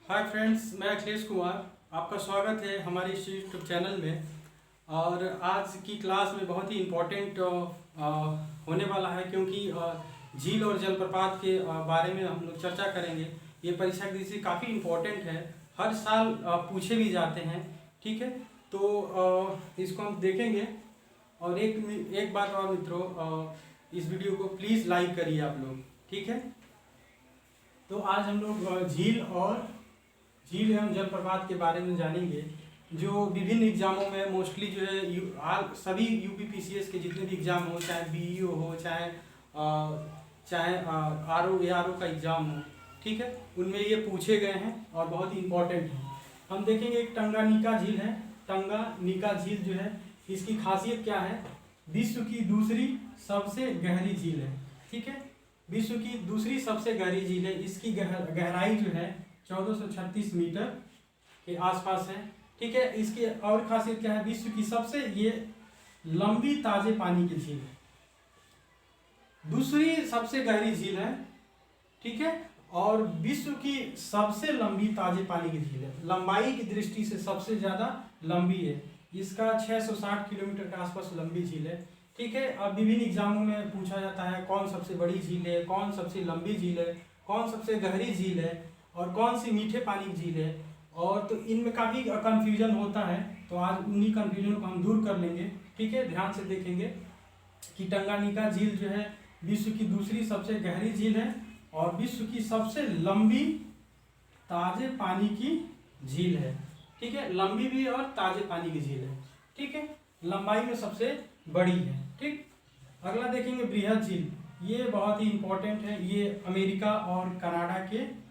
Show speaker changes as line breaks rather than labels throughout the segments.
Hi friends, मैं अखिलेश कुमार। आपका स्वागत है हमारे इस यूट्यूब चैनल में। और आज की क्लास में बहुत ही इम्पोर्टेंट होने वाला है, क्योंकि झील और जलप्रपात के बारे में हम लोग चर्चा करेंगे। ये परीक्षा की दृष्टि से काफ़ी इम्पोर्टेंट है, हर साल पूछे भी जाते हैं। ठीक है, तो इसको हम देखेंगे। और एक बात और मित्रों, इस वीडियो को प्लीज़ लाइक करिए आप लोग। ठीक है, तो आज हम लोग झील एवं जलप्रपात के बारे में जानेंगे, जो विभिन्न एग्जामों में मोस्टली जो है सभी यूपीपीसीएस के जितने भी एग्जाम हो, चाहे बीईओ हो, चाहे आरओ एआरओ का एग्जाम हो, ठीक है, उनमें ये पूछे गए हैं और बहुत ही इम्पोर्टेंट हैं। हम देखेंगे एक टंगानिका झील है। टंगानिका झील जो है, इसकी खासियत क्या है? विश्व की दूसरी सबसे गहरी झील है। ठीक है, विश्व की दूसरी सबसे गहरी झील है। इसकी गहराई जो है 1436 मीटर के आसपास है। ठीक है, इसकी और खासियत क्या है? विश्व की सबसे ये लंबी ताजे पानी की झील है, दूसरी सबसे गहरी झील है। ठीक है, और विश्व की सबसे लंबी ताजे पानी की झील है। लंबाई की दृष्टि से सबसे ज्यादा लंबी है। इसका 660 किलोमीटर के आसपास लंबी झील है। ठीक है, अब विभिन्न एग्जामों में पूछा जाता है कौन सबसे बड़ी झील है, कौन सबसे लंबी झील है, कौन सबसे गहरी झील है और कौन सी मीठे पानी की झील है। और तो इनमें काफ़ी कंफ्यूजन होता है, तो आज उन्हीं कंफ्यूजन को हम दूर कर लेंगे। ठीक है, ध्यान से देखेंगे कि टंगानिका झील जो है विश्व की दूसरी सबसे गहरी झील है और विश्व की सबसे लंबी ताजे पानी की झील है। ठीक है, लंबी भी और ताजे पानी की झील है। ठीक है, लंबाई में सबसे बड़ी है। ठीक, अगला देखेंगे बृहद झील। ये बहुत ही इंपॉर्टेंट है। ये अमेरिका और कनाडा के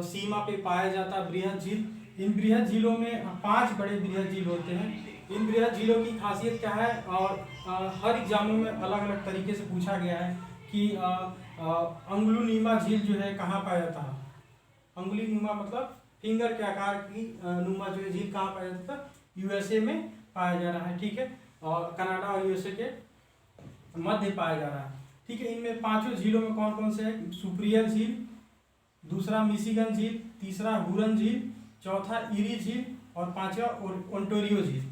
सीमा पे पाया जाता है बृहद झील। इन बृहद झीलों में 5 बड़े बृहद झील होते हैं। इन बृहद झीलों की खासियत क्या है? और हर एग्जामों में अलग अलग तरीके से पूछा गया है कि अंगुलीनुमा झील जो है कहाँ पाया जाता है? अंगुलीनुमा मतलब फिंगर के आकार की नुमा जो है झील कहाँ पाया जाता है? यूएसए में पाया जा रहा है। ठीक है, और कनाडा और यूएसए के मध्य पाया जा रहा है। ठीक है, इनमें 5 झीलों में कौन कौन से है? सुपीरियर झील, दूसरा मिशिगन झील, तीसरा हुरन झील, चौथा इरी झील और 5वां ओंटारियो झील।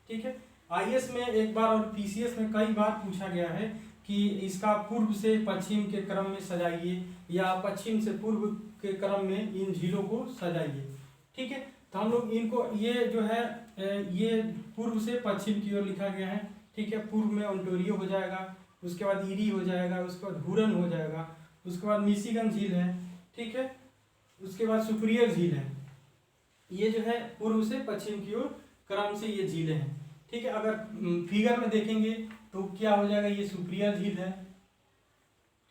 ठीक है, आईएएस में एक बार और पीसीएस में कई बार पूछा गया है कि इसका पूर्व से पश्चिम के क्रम में सजाइए या पश्चिम से पूर्व के क्रम में इन झीलों को सजाइए। ठीक है, तो हम लोग इनको ये जो है ये पूर्व से पश्चिम की ओर लिखा गया है। ठीक है, पूर्व में ओंटारियो हो जाएगा, उसके बाद इरी हो जाएगा, उसके बाद हुरन हो जाएगा, उसके बाद मिशिगन झील है। ठीक है, उसके बाद सुपीरियर झील है। ये जो है पूर्व से पश्चिम की ओर क्रम से ये झीलें हैं। ठीक है, अगर फिगर में देखेंगे तो क्या हो जाएगा? ये सुपीरियर झील है,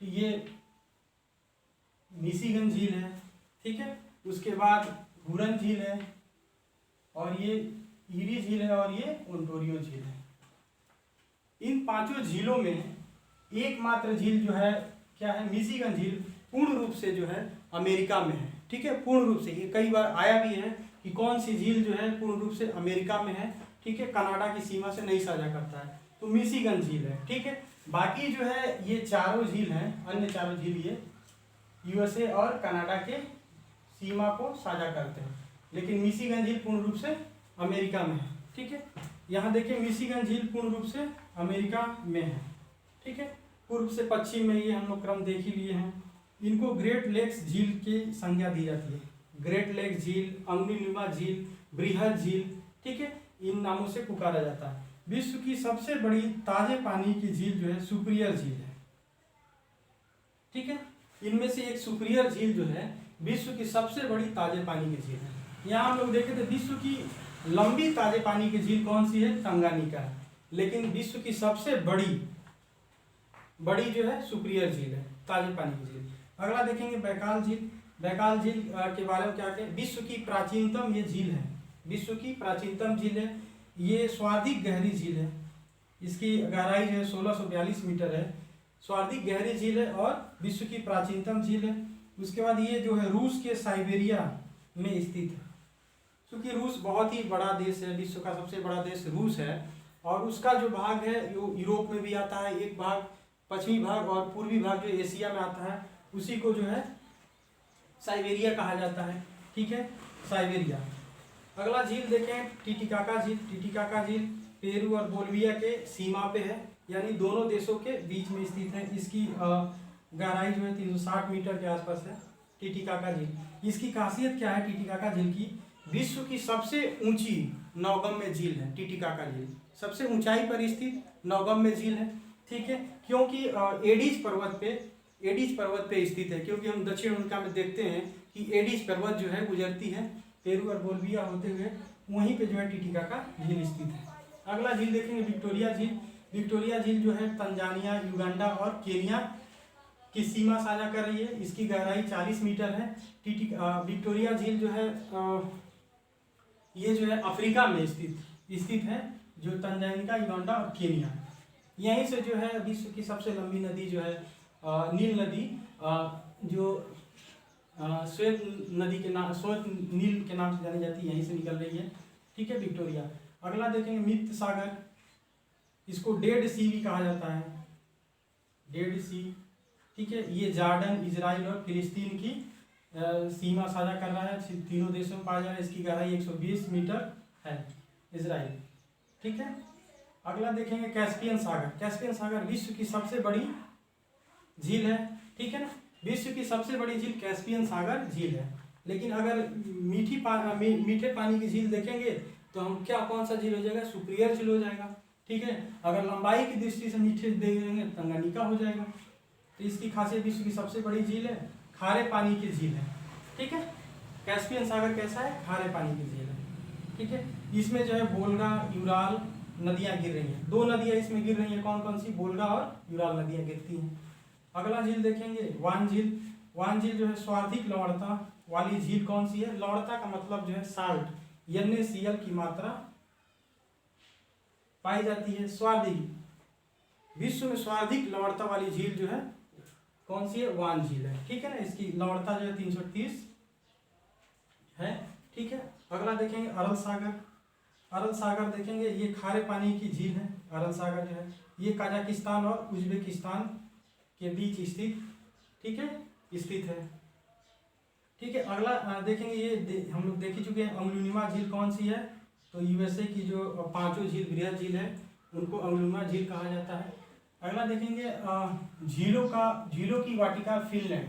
ये मिशिगन झील है। ठीक है, उसके बाद हुरन झील है और ये इरी झील है और ये ओंटारियो झील है। इन 5 झीलों में एकमात्र झील जो है क्या है? मिशिगन झील पूर्ण रूप से जो है अमेरिका में है। ठीक है, पूर्ण रूप से। ये कई बार आया भी है कि कौन सी झील जो है पूर्ण रूप से अमेरिका में है। ठीक है, कनाडा की सीमा से नहीं साझा करता है, तो मिशिगन झील है। ठीक है, बाकी जो है ये चारों झील हैं, अन्य चारों झील ये यूएसए और कनाडा के सीमा को साझा करते हैं, लेकिन मिशिगन झील पूर्ण रूप से अमेरिका में है। ठीक है, यहाँ देखिए मिशिगन झील पूर्ण रूप से अमेरिका में है। ठीक है, पूर्व से पश्चिम में ये हम लोग क्रम देख ही लिए हैं। इनको ग्रेट लेक्स झील की संज्ञा दी जाती है। ग्रेट लेक्स झील, अंगुलीनुमा झील, बृहद झील, ठीक है, इन नामों से पुकारा जाता है। विश्व की सबसे बड़ी ताजे पानी की झील जो है सुपीरियर झील है। ठीक है, इनमें से एक सुपीरियर झील जो है विश्व की सबसे बड़ी ताजे पानी की झील है। यहाँ हम लोग देखे थे विश्व की लंबी ताजे पानी की झील कौन सी है? टंगानिका है, लेकिन विश्व की सबसे बड़ी जो है सुपीरियर झील है, ताजे पानी की झील। अगला देखेंगे बैकाल झील। बैकाल झील के बारे में क्या कहें? विश्व की प्राचीनतम ये झील है, विश्व की प्राचीनतम झील है। ये सर्वाधिक गहरी झील है। इसकी गहराई जो है 1642 मीटर है, सर्वाधिक गहरी झील है और विश्व की प्राचीनतम झील है। उसके बाद ये जो है रूस के साइबेरिया में स्थित है। क्योंकि रूस बहुत ही बड़ा देश है, विश्व का सबसे बड़ा देश रूस है, और उसका जो भाग है वो यूरोप में भी आता है, एक भाग पश्चिमी भाग, और पूर्वी भाग जो एशिया में आता है, उसी को जो है साइबेरिया कहा जाता है, ठीक है, साइबेरिया। अगला झील देखें टीटीकाका झील। टीटीकाका झील पेरू और बोलिविया के सीमा पे है, यानी दोनों देशों के बीच में स्थित है। इसकी गहराई जो है 360 मीटर के आसपास है टीटीकाका झील। इसकी खासियत क्या है टीटीकाका झील की? विश्व की सबसे ऊंची नौगम्य झील है टीटीकाका झील, सबसे ऊंचाई पर स्थित नौगम्य झील है, ठीक है। क्योंकि एडीज पर्वत पे स्थित है, क्योंकि हम दक्षिण अमेरिका में देखते हैं कि एडीज पर्वत जो है गुजरती है पेरू और बोलिविया होते हुए, वहीं पे जो है टीटीकाका झील स्थित है। अगला झील देखेंगे विक्टोरिया झील। विक्टोरिया झील जो है तंजानिया, युगांडा और केनिया की सीमा साझा कर रही है। इसकी गहराई 40 मीटर है। विक्टोरिया झील जो है ये जो है अफ्रीका में स्थित है, जो तंजानिया, युगांडा और केनिया। यहीं से जो है विश्व की सबसे लंबी नदी जो है नील नदी, जो श्वेत नदी के नाम, श्वेत नील के नाम से जानी जाती है, यहीं से निकल रही है, ठीक है, विक्टोरिया। अगला देखेंगे मृत सागर, इसको डेड सी भी कहा जाता है, डेड सी, ठीक है। ये जॉर्डन, इजराइल और फिलिस्तीन की सीमा साझा कर रहा है, तीनों देशों में पाया जा रहा है। इसकी गहराई 120 मीटर है, इजराइल, ठीक है। अगला देखेंगे कैस्पियन सागर। कैस्पियन सागर विश्व की सबसे बड़ी झील है, ठीक है ना। विश्व की सबसे बड़ी झील कैस्पियन सागर झील है। लेकिन अगर मीठे पानी की झील देखेंगे तो हम कौन सा झील हो जाएगा? सुपीरियर झील हो जाएगा, ठीक है। अगर लंबाई की दृष्टि से मीठे देखेंगे तंगानिका हो जाएगा। तो इसकी खासियत विश्व की सबसे बड़ी झील है, खारे पानी की झील है, ठीक है। कैस्पियन सागर कैसा है? खारे पानी की झील है, ठीक है। इसमें जो है वोल्गा, यूराल नदियां गिर रही हैं। 2 नदियां इसमें गिर रही हैं, कौन कौन सी? वोल्गा और यूराल नदियां गिरती हैं। अगला झील देखेंगे वान झील। वान झील जो है स्वार्थिक लवणता वाली झील कौन सी है? लवणता का मतलब जो है साल्ट, NaCl की मात्रा पाई जाती है। स्वार्थिक, विश्व में स्वार्थिक लवणता वाली झील जो है कौन सी है? वान झील है, ठीक है ना। इसकी लवणता जो है 330 है, ठीक है। अगला देखेंगे अरल सागर। अरल सागर देखेंगे, ये खारे पानी की झील है। अरल सागर जो है ये कजाकिस्तान और उज्बेकिस्तान के बीच स्थित, ठीक है, स्थित है, ठीक है। अगला देखेंगे, ये हम लोग देख ही चुके हैं, अंगुलिमा झील कौन सी है? तो यूएसए की जो 5 झील बृहद झील है उनको अंगुलिमा झील कहा जाता है। अगला देखेंगे झीलों की वाटिका फिनलैंड।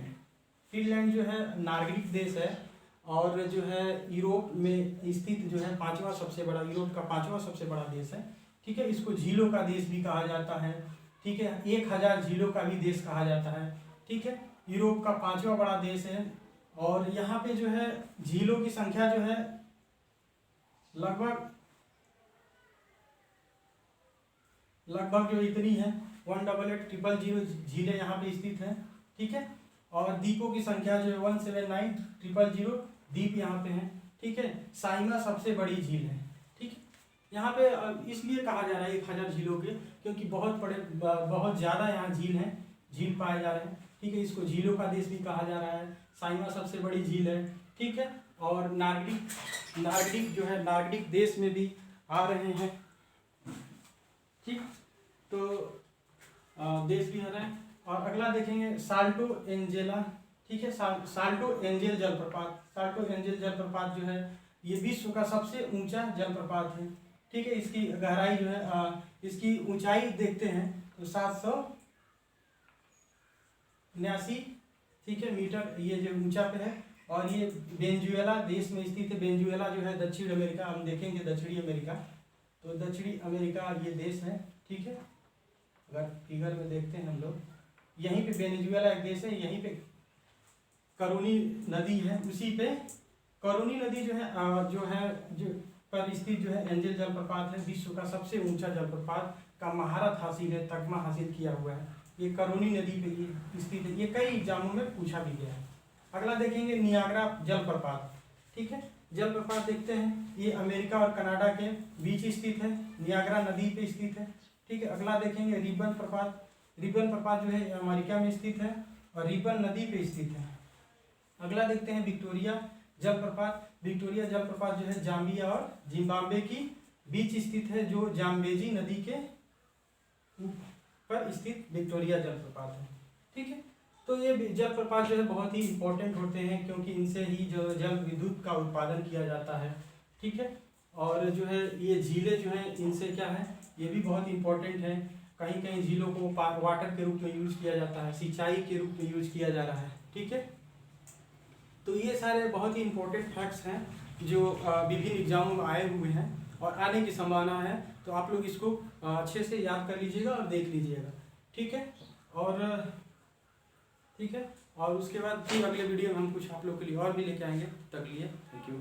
फिनलैंड जो है नागरिक देश है और जो है यूरोप में स्थित जो है 5वां सबसे बड़ा, यूरोप का 5वां सबसे बड़ा देश है, ठीक है। इसको झीलों का देश भी कहा जाता है, ठीक है। 1000 झीलों का भी देश कहा जाता है, ठीक है। यूरोप का 5वां बड़ा देश है और यहाँ पे जो है झीलों की संख्या जो है लगभग जो इतनी है 18800 झीलें यहाँ पे स्थित हैं, ठीक है। और द्वीपों की संख्या जो है 179000 द्वीप यहाँ पे हैं, ठीक है। साइमा सबसे बड़ी झील है, ठीक है। यहाँ पे इसलिए कहा जा रहा है 1000 झीलों के, क्योंकि बहुत ज़्यादा यहाँ झील पाए जा रहे हैं, ठीक है। इसको झीलों का देश भी कहा जा रहा है। साइमा सबसे बड़ी झील है, ठीक है। और नार्डिक जो है नार्डिक देश में भी आ रहे हैं, ठीक। तो देश भी आ रहे हैं। और अगला देखेंगे साल्टो एंजेला, ठीक है। साल्टो एंजेल जलप्रपात। साल्टो एंजेल जलप्रपात जो है ये विश्व का सबसे ऊंचा जलप्रपात है, ठीक है। इसकी गहराई जो है इसकी ऊंचाई देखते हैं तो 779, ठीक है, मीटर ये जो ऊंचा पे है। और ये वेनेजुएला देश में स्थित है। वेनेजुएला जो है दक्षिण अमेरिका, हम देखेंगे दक्षिणी अमेरिका, तो दक्षिणी अमेरिका ये देश है, ठीक है। अगर फिगर में देखते हैं हम लोग, यहीं पे वेनेजुएला एक देश है, यहीं पे करोनी नदी है, उसी पे करोनी नदी जो पर स्थित जो है एंजेल जलप्रपात है। विश्व का सबसे ऊंचा जलप्रपात का महारत हासिल है, तगमा हासिल किया हुआ है। ये करोनी नदी पे स्थित है। ये कई एग्जामों में पूछा भी गया है। अगला देखेंगे नियाग्रा जलप्रपात, ठीक है। जलप्रपात देखते हैं, ये अमेरिका और कनाडा के बीच स्थित है, नियाग्रा नदी पे स्थित है, ठीक है। अगला देखेंगे रिबन प्रपात। रिबन प्रपात जो है अमेरिका में स्थित है और रिबन नदी पे स्थित है। अगला देखते हैं विक्टोरिया जलप्रपात। विक्टोरिया जलप्रपात जो है जाम्बिया और जिम्बाब्वे की बीच स्थित है, जो जाम्बेजी नदी के पर स्थित विक्टोरिया जलप्रपात है, ठीक है। तो ये जलप्रपात जो है बहुत ही इम्पोर्टेंट होते हैं, क्योंकि इनसे ही जो जल विद्युत का उत्पादन किया जाता है, ठीक है। और जो है ये झीलें जो हैं इनसे क्या है, ये भी बहुत इम्पोर्टेंट है। कहीं कहीं झीलों को वाटर के रूप में यूज किया जाता है, सिंचाई के रूप में यूज किया जा रहा है, ठीक है। तो ये सारे बहुत ही इम्पोर्टेंट फैक्ट्स हैं जो विभिन्न एग्जामों में आए हुए हैं और आने की संभावना है। तो आप लोग इसको अच्छे से याद कर लीजिएगा और देख लीजिएगा, ठीक है। और ठीक है, और उसके बाद फिर अगले वीडियो में हम कुछ आप लोग के लिए और भी लेके आएंगे। तब के लिए थैंक यू।